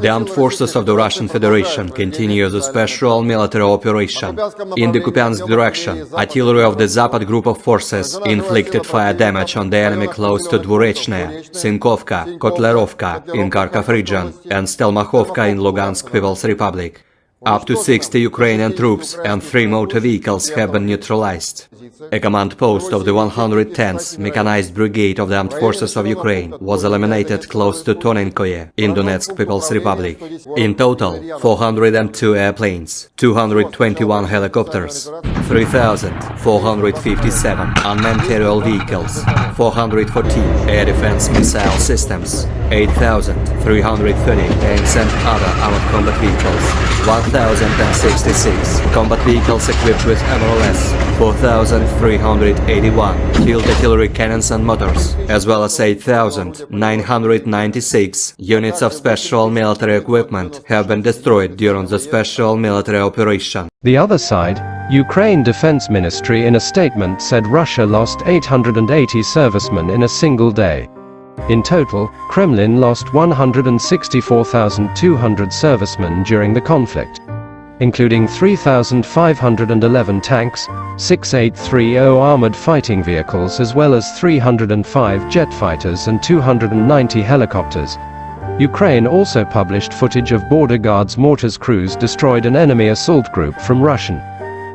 The armed forces of the Russian Federation continue the special military operation. In the Kupiansk direction, artillery of the Zapad Group of forces inflicted fire damage on the enemy close to Dvurechная, Sinkovka, Kotlerovka in Kharkov region and Stelmachovka in Lugansk People's Republic. Up to 60 Ukrainian troops and 3 motor vehicles have been neutralized. A command post of the 110th Mechanized Brigade of the Armed Forces of Ukraine was eliminated close to Tonenkoye in Donetsk People's Republic. In total, 402 airplanes, 221 helicopters, 3,457 unmanned aerial vehicles, 414 air defense missile systems, 8,330 tanks and other armored combat vehicles, 1,066 combat vehicles equipped with MLS, 4,381 field artillery cannons and motors, as well as 8,996 units of special military equipment have been destroyed during the special military operation. The other side, Ukraine Defense Ministry in a statement said Russia lost 880 servicemen in a single day. In total, Kremlin lost 164,200 servicemen during the conflict, including 3,511 tanks, 6,830 armored fighting vehicles as well as 305 jet fighters and 290 helicopters. Ukraine also published footage of border guards' mortars crews destroyed an enemy assault group from Russian.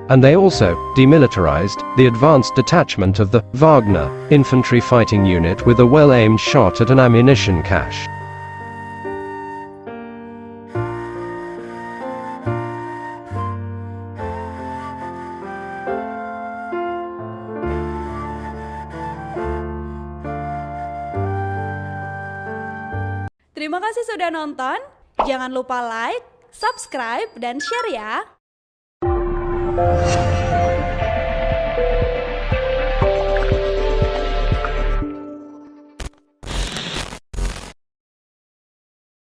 And they also demilitarized the advanced detachment of the Wagner infantry fighting unit with a well-aimed shot at an ammunition cache. Terima kasih sudah nonton. Jangan lupa like, subscribe, dan share ya.